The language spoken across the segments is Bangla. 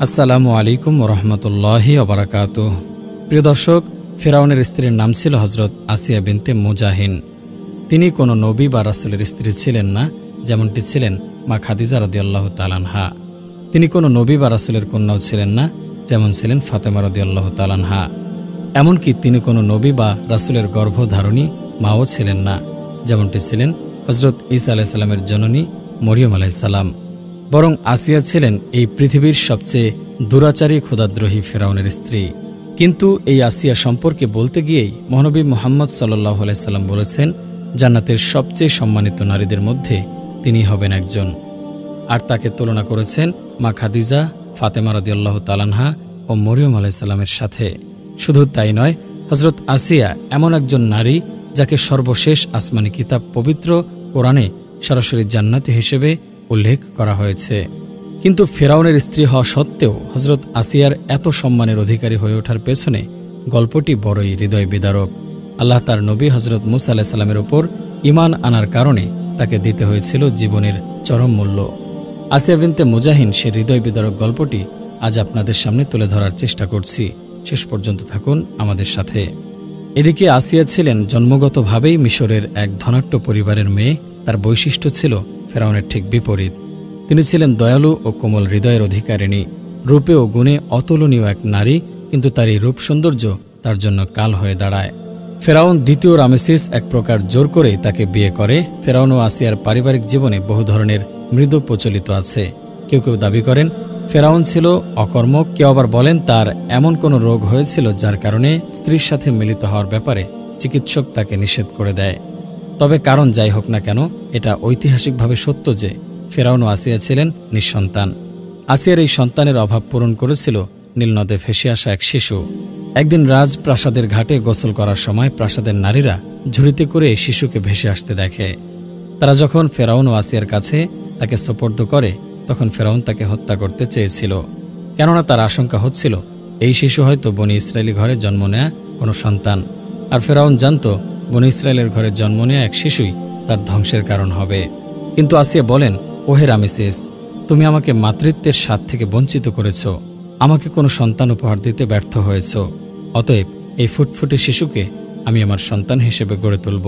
আসসালামু আলাইকুম ওরহমতুল্লাহি ওবারাকাতুহ। প্রিয় দর্শক, ফেরাউনের স্ত্রীর নাম ছিল হজরত আসিয়া বিনতে মুজাহিন। তিনি কোনো নবী বা রাসূলের স্ত্রী ছিলেন না, যেমনটি ছিলেন মা খাদিজা রাদিয়াল্লাহু তাআলা আনহা। তিনি কোনো নবী বা রাসূলের কন্যাও ছিলেন না, যেমন ছিলেন ফাতেমা রাদিয়াল্লাহু তাআলা আনহা। এমনকি তিনি কোনো নবী বা রাসূলের গর্ভধারণী মাও ছিলেন না, যেমনটি ছিলেন হজরত ঈসা আলাইহিস সালামের জননী মরিয়ম আলাইহিস সালাম। বরং আসিয়া ছিলেন এই পৃথিবীর সবচেয়ে দুরাচারী ক্ষুধাদ্রোহী ফেরাউনের স্ত্রী। কিন্তু এই আসিয়া সম্পর্কে বলতে গিয়েই মহানবী মুহাম্মদ সাল্লাল্লাহু আলাইহি সাল্লাম বলেছেন, জান্নাতের সবচেয়ে সম্মানিত নারীদের মধ্যে তিনি হবেন একজন। আর তাকে তুলনা করেছেন মা খাদিজা, ফাতেমা রাদিয়াল্লাহু তাআলা আনহা ও মরিয়ম আলাইহিস সালামের সাথে। শুধু তাই নয়, হজরত আসিয়া এমন একজন নারী যাকে সর্বশেষ আসমানি কিতাব পবিত্র কোরআনে সরাসরি জান্নাতি হিসেবে উল্লেখ করা হয়েছে। কিন্তু ফেরাউনের স্ত্রী হওয়া সত্ত্বেও হজরত আসিয়ার এত সম্মানের অধিকারী হয়ে ওঠার পেছনে গল্পটি বড়ই হৃদয় বিদারক। আল্লাহ তার নবী হজরত মুসা আলাইহিস সালামের ওপর ঈমান আনার কারণে তাকে দিতে হয়েছিল জীবনের চরম মূল্য। আসিয়া বিনতে মুজাহিন সে হৃদয় বিদারক গল্পটি আজ আপনাদের সামনে তুলে ধরার চেষ্টা করছি। শেষ পর্যন্ত থাকুন আমাদের সাথে। এদিকে আসিয়া ছিলেন জন্মগতভাবেই মিশরের এক ধনাঢ্য পরিবারের মেয়ে। তার বৈশিষ্ট্য ছিল ফেরাউনের ঠিক বিপরীত। তিনি ছিলেন দয়ালু ও কোমল হৃদয়ের অধিকারিণী, রূপে ও গুণে অতুলনীয় এক নারী। কিন্তু তার এই রূপ সৌন্দর্য তার জন্য কাল হয়ে দাঁড়ায়। ফেরাউন দ্বিতীয় রামেসিস এক প্রকার জোর করেই তাকে বিয়ে করে। ফেরাউন ও আসিয়ার পারিবারিক জীবনে বহু ধরনের মৃদু প্রচলিত আছে। কেউ কেউ দাবি করেন ফেরাউন ছিল অকর্মক, কেউ আবার বলেন তার এমন কোনো রোগ হয়েছিল যার কারণে স্ত্রীর সাথে মিলিত হওয়ার ব্যাপারে চিকিৎসক তাকে নিষেধ করে দেয়। তবে কারণ যাই হোক না কেন, এটা ঐতিহাসিকভাবে সত্য যে ফেরাউন ও আসিয়া ছিলেন নিঃসন্তান। আসিয়ার এই সন্তানের অভাব পূরণ করেছিল নীলনদে ভেসে আসা এক শিশু। একদিন রাজপ্রাসাদের ঘাটে গোসল করার সময় প্রাসাদের নারীরা ঝুড়িতে করে এই শিশুকে ভেসে আসতে দেখে। তারা যখন ফেরাউন ও আসিয়ার কাছে তাকে সোপর্দ করে, তখন ফেরাউন তাকে হত্যা করতে চেয়েছিল। কেননা তার আশঙ্কা হচ্ছিল এই শিশু হয়তো বনি ইসরায়েলি ঘরে জন্ম নেয়া কোনো সন্তান। আর ফেরাউন জানত বনি ইসরায়েলের ঘরে জন্ম নেয়া এক শিশুই তার ধ্বংসের কারণ হবে। কিন্তু আসিয়া বলেন, ওহে রামেসিস, তুমি আমাকে মাতৃত্বের স্বাদ থেকে বঞ্চিত করেছ, আমাকে কোনো সন্তান উপহার দিতে ব্যর্থ হয়েছ। অতএব এই ফুটফুটে শিশুকে আমি আমার সন্তান হিসেবে গড়ে তুলব,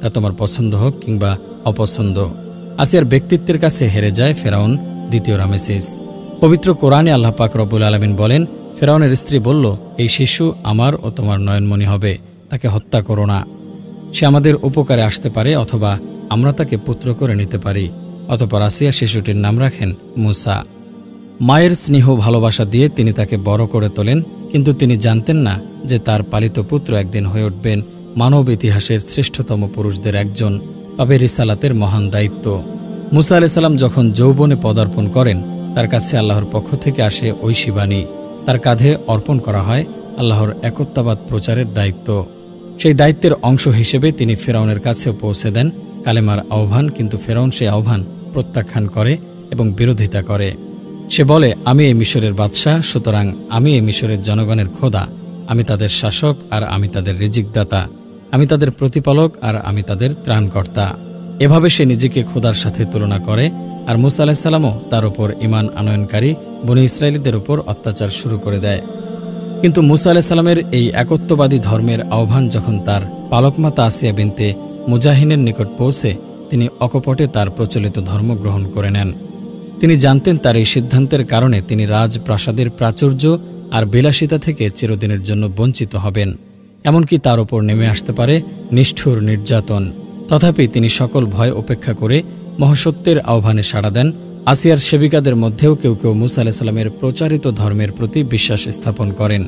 তা তোমার পছন্দ হোক কিংবা অপছন্দ। আসিয়ার ব্যক্তিত্বের কাছে হেরে যায় ফেরাউন দ্বিতীয় রামেসিস। পবিত্র কোরআনে আল্লাহ পাক রব্বুল আলামিন বলেন, ফেরাউনের স্ত্রী বলল, এই শিশু আমার ও তোমার নয়নমণি হবে, তাকে হত্যা করো না। সে আমাদের উপকারে আসতে পারে, অথবা আমরা তাকে পুত্র করে নিতে পারি। অতঃপর আসিয়া শিশুটির নাম রাখেন মুসা। মায়ের স্নেহ ভালোবাসা দিয়ে তিনি তাকে বড় করে তোলেন। কিন্তু তিনি জানতেন না যে তার পালিত পুত্র একদিন হয়ে উঠবেন মানব ইতিহাসের শ্রেষ্ঠতম পুরুষদের একজন, পাবে রিসালাতের মহান দায়িত্ব। মুসা আলাইহিস সালাম যখন যৌবনে পদার্পণ করেন, তার কাছে আল্লাহর পক্ষ থেকে আসে ঐশী বাণী। তার কাঁধে অর্পণ করা হয় আল্লাহর একত্ববাদ প্রচারের দায়িত্ব। সেই দায়িত্বের অংশ হিসেবে তিনি ফেরাউনের কাছেও পৌঁছে দেন কালেমার আহ্বান। কিন্তু ফেরাউন সেই আহ্বান প্রত্যাখ্যান করে এবং বিরোধিতা করে। সে বলে, আমি এই মিশরের বাদশাহ, সুতরাং আমি এই মিশরের জনগণের খোদা, আমি তাদের শাসক আর আমি তাদের রিজিকদাতা, আমি তাদের প্রতিপালক আর আমি তাদের ত্রাণকর্তা। এভাবে সে নিজেকে খোদার সাথে তুলনা করে। আর মুসা আলাইহিস সালামও তার উপর ঈমান আনয়নকারী বনী ইসরায়েলীদের উপর অত্যাচার শুরু করে দেয়। কিন্তু মুসা আলাইহিস সালামের এই একত্ববাদী ধর্মের আহ্বান যখন তার পালকমাতা আসিয়া বিনতে মুজাহিনের নিকট পৌঁছে, তিনি অকপটে তার প্রচলিত ধর্ম গ্রহণ করে নেন। তিনি জানতেন তার এই সিদ্ধান্তের কারণে তিনি রাজপ্রাসাদের প্রাচুর্য আর বিলাসিতা থেকে চিরদিনের জন্য বঞ্চিত হবেন। এমনকি তার ওপর নেমে আসতে পারে নিষ্ঠুর নির্যাতন। তথাপি তিনি সকল ভয় উপেক্ষা করে মহাসত্যের আহ্বানে সাড়া দেন। আসিয়ার সেবিকাদের মধ্যেও কেউ কেউ মুসা আলাইহিস সালামের প্রচারিত ধর্মের প্রতি বিশ্বাস স্থাপন করেন।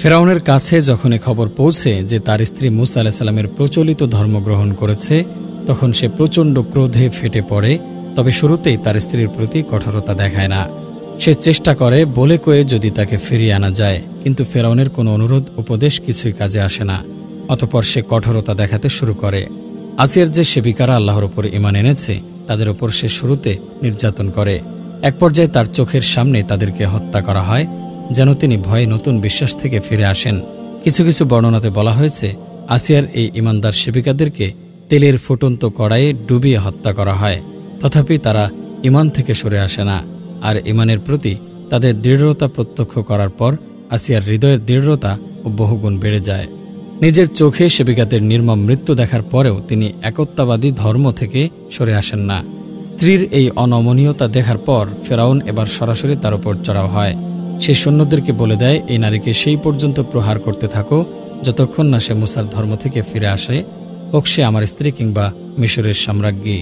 ফেরাউনের কাছে যখন এ খবর পৌঁছে যে তার স্ত্রী মুসা আলাইহিস সালামের প্রচলিত ধর্ম গ্রহণ করেছে, তখন সে প্রচণ্ড ক্রোধে ফেটে পড়ে। তবে শুরুতেই তার স্ত্রীর প্রতি কঠোরতা দেখায় না। সে চেষ্টা করে বলে কয়ে যদি তাকে ফিরিয়ে আনা যায়, কিন্তু ফেরাউনের কোনো অনুরোধ উপদেশ কিছুই কাজে আসে না। অতঃপর সে কঠোরতা দেখাতে শুরু করে। আসিয়ার যে সেবিকারা আল্লাহর উপর ঈমান এনেছে, তাদের উপর সে শুরুতে নির্যাতন করে। এক পর্যায়ে তার চোখের সামনে তাদেরকে হত্যা করা হয়, যেন তিনি ভয়ে নতুন বিশ্বাস থেকে ফিরে আসেন। কিছু কিছু বর্ণনাতে বলা হয়েছে, আসিয়ার এই ঈমানদার সেবিকাদেরকে তেলের ফুটন্ত কড়াইয়ে ডুবিয়ে হত্যা করা হয়। তথাপি তারা ঈমান থেকে সরে আসে না আর ঈমানের প্রতি তাদের দৃঢ়তা প্রত্যক্ষ করার পর আসিয়ার হৃদয়ের দৃঢ়তা ও বহুগুণ বেড়ে যায়। নিজের চোখে সেবিকাদের নির্মম মৃত্যু দেখার পরেও তিনি একত্ববাদী ধর্ম থেকে সরে আসেন না। স্ত্রীর এই অনমনীয়তা দেখার পর ফেরাউন এবার সরাসরি তার উপর চড়াও হয়। সে সৈন্যদেরকে বলে দেয়, এই নারীকে সেই পর্যন্ত প্রহার করতে থাকো যতক্ষণ না সে মুসার ধর্ম থেকে ফিরে আসে, হোক সে আমার স্ত্রী কিংবা মিশরের সাম্রাজ্ঞী।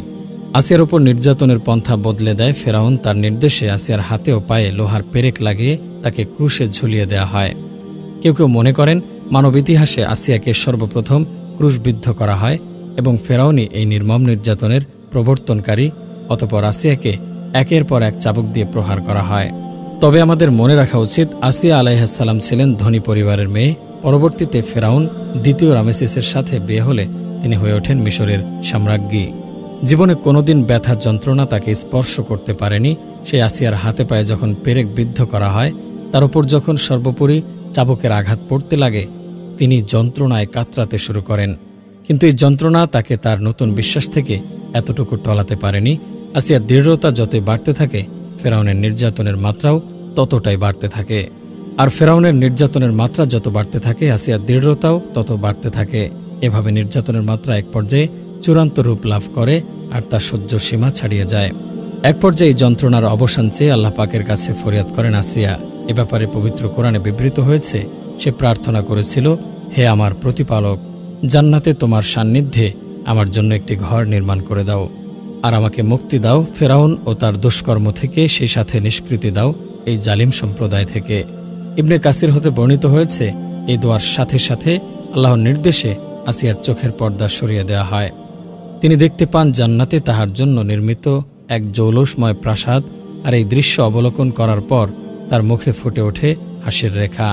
আসিয়ার উপর নির্যাতনের পন্থা বদলে দেয় ফেরাউন। তার নির্দেশে আসিয়ার হাতে ও পায়ে লোহার পেরেক লাগিয়ে তাকে ক্রুশে ঝুলিয়ে দেয়া হয়। কেউ কেউ মনে করেন মানব ইতিহাসে আসিয়াকে সর্বপ্রথম ক্রুশবিদ্ধ করা হয় এবং ফেরাউনই এই নির্মম নির্যাতনের প্রবর্তনকারী। অতঃপর আসিয়াকে একের পর এক চাবুক দিয়ে প্রহার করা হয়। তবে আমাদের মনে রাখা উচিত, আসিয়া আলাইহিসসালাম ছিলেন ধনী পরিবারের মেয়ে। পরবর্তীতে ফেরাউন দ্বিতীয় রামেসিসের সাথে বিয়ে হলে তিনি হয়ে ওঠেন মিশরের সাম্রাজ্ঞী। জীবনে কোনোদিন ব্যথা যন্ত্রণা তাকে স্পর্শ করতে পারেনি। সেই আসিয়ার হাতে পায়ে যখন পেরেক বিদ্ধ করা হয়, তার উপর যখন সর্বোপরি চাবুকের আঘাত পড়তে লাগে, তিনি যন্ত্রণায় কাতরাতে শুরু করেন। কিন্তু এই যন্ত্রণা তাকে তার নতুন বিশ্বাস থেকে এতটুকু টলাতে পারেনি। আসিয়ার দৃঢ়তা যতই বাড়তে থাকে, ফেরাউনের নির্যাতনের মাত্রাও ততটাই বাড়তে থাকে। আর ফেরাউনের নির্যাতনের মাত্রা যত বাড়তে থাকে, আসিয়ার দৃঢ়তাও তত বাড়তে থাকে। এভাবে নির্যাতনের মাত্রা এক পর্যায়ে চূড়ান্ত রূপ লাভ করে আর তার সহ্য সীমা ছাড়িয়ে যায়। এক পর্যায়ে এই যন্ত্রণার অবসান চেয়ে আল্লাহ পাকের কাছে ফরিয়াদ করেন আসিয়া। এ ব্যাপারে পবিত্র কোরআনে বিবৃত হয়েছে, সে প্রার্থনা করেছিল, হে আমার প্রতিপালক, জান্নাতে তোমার সান্নিধ্যে আমার জন্য একটি ঘর নির্মাণ করে দাও, আর আমাকে মুক্তি দাও ফেরাউন ও তার দুষ্কর্ম থেকে, সেই সাথে নিষ্কৃতি দাও এই জালিম সম্প্রদায় থেকে। ইবনে কাসির হতে বর্ণিত হয়েছে, এই দোয়ার সাথে সাথে আল্লাহর নির্দেশে আসিয়ার চোখের পর্দা সরিয়ে দেওয়া হয়। তিনি দেখতে পান জান্নাতে তাহার জন্য নির্মিত এক জৌলুসময় প্রাসাদ, আর এই দৃশ্য অবলোকন করার পর তার মুখে ফুটে ওঠে হাসির রেখা।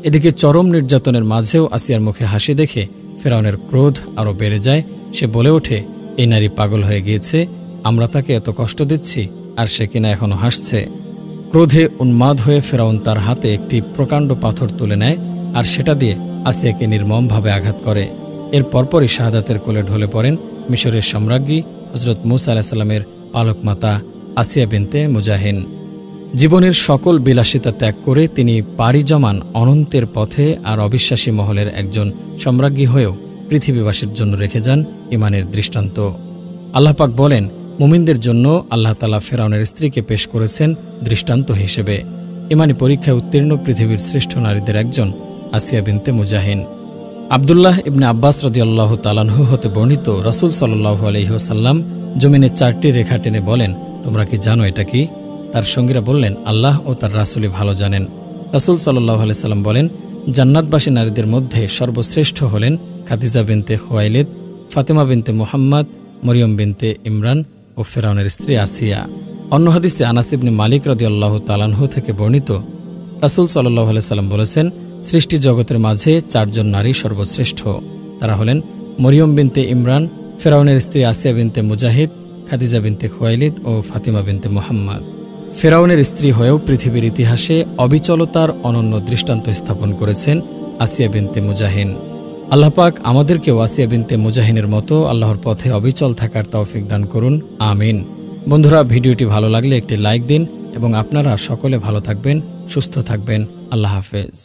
এদিকে চরম নির্যাতনের মাঝেও আসিয়ার মুখে হাসি দেখে ফেরাউনের ক্রোধ আরও বেড়ে যায়। সে বলে ওঠে, এই নারী পাগল হয়ে গিয়েছে, আমরা তাকে এত কষ্ট দিচ্ছি আর সে কিনা এখনো হাসছে। ক্রোধে উন্মাদ হয়ে ফেরাউন তার হাতে একটি প্রকাণ্ড পাথর তুলে নেয় আর সেটা দিয়ে আসিয়াকে নির্মমভাবে আঘাত করে। এর পরপরই শাহাদাতের কোলে ঢলে পড়েন মিশরের সম্রাজ্ঞী হজরত মুসা আলাইহিস সালামের পালক মাতা আসিয়া বিনতে মুজাহিন। জীবনের সকল বিলাসিতা ত্যাগ করে তিনি পাড়ি জমান অনন্তের পথে, আর অবিশ্বাসী মহলের একজন সম্রাজ্ঞী হয়েও পৃথিবীবাসীর জন্য রেখে যান ইমানের দৃষ্টান্ত। আল্লাহ পাক বলেন, মুমিনদের জন্য আল্লাহ তাআলা ফেরাউনের স্ত্রীকে পেশ করেছেন দৃষ্টান্ত হিসেবে। ইমানি পরীক্ষায় উত্তীর্ণ পৃথিবীর শ্রেষ্ঠ নারীদের একজন আসিয়া বিনতে মুজাহিন। আব্দুল্লাহ ইবনে আব্বাস রাদিয়াল্লাহু তাআলা আনহু হতে বর্ণিত, রাসূল সাল্লাল্লাহু আলাইহি ওয়াসাল্লাম জমিনে 4টি রেখা টেনে বলেন, তোমরা কি জানো এটা কি? তার সঙ্গীরা বললেন, আল্লাহ ও তার রাসূলই ভালো জানেন। রাসূল সাল্লাল্লাহু আলাইহি সাল্লাম বলেন, জান্নাতবাসী নারীদের মধ্যে সর্বশ্রেষ্ঠ হলেন খাদিজা বিনতে খুয়াইলিদ, ফাতেমা বিনতে মুহাম্মদ, মরিয়ম বিনতে ইমরান ও ফেরাউনের স্ত্রী আসিয়া। অন্য হাদিসে আনাস ইবনে মালিক রাদিয়াল্লাহু তাআলা আনহু থেকে বর্ণিত, রাসূল সাল্লাল্লাহু আলাইহি সাল্লাম বলেছেন, সৃষ্টি জগতের মাঝে 4 জন নারী সর্বশ্রেষ্ঠ। তারা হলেন মরিয়ম বিনতে ইমরান, ফেরাউনের স্ত্রী আসিয়া বিনতে মুজাহিদ, খাদিজা বিনতে খুয়াইলিদ ও ফাতিমা বিনতে মুহাম্মদ। ফেরাউনের স্ত্রী হয়েও পৃথিবীর ইতিহাসে অবিচলতার অনন্য দৃষ্টান্ত স্থাপন করেছেন আসিয়া বিনতে মুজাহিন। আল্লাহ পাক আমাদেরকেও আসিয়া বিনতে মুজাহিনের মতো আল্লাহর পথে অবিচল থাকার তৌফিক দান করুন, আমিন। বন্ধুরা, ভিডিওটি ভালো লাগলে একটি লাইক দিন এবং আপনারা সকলে ভালো থাকবেন, সুস্থ থাকবেন। আল্লাহ হাফেজ।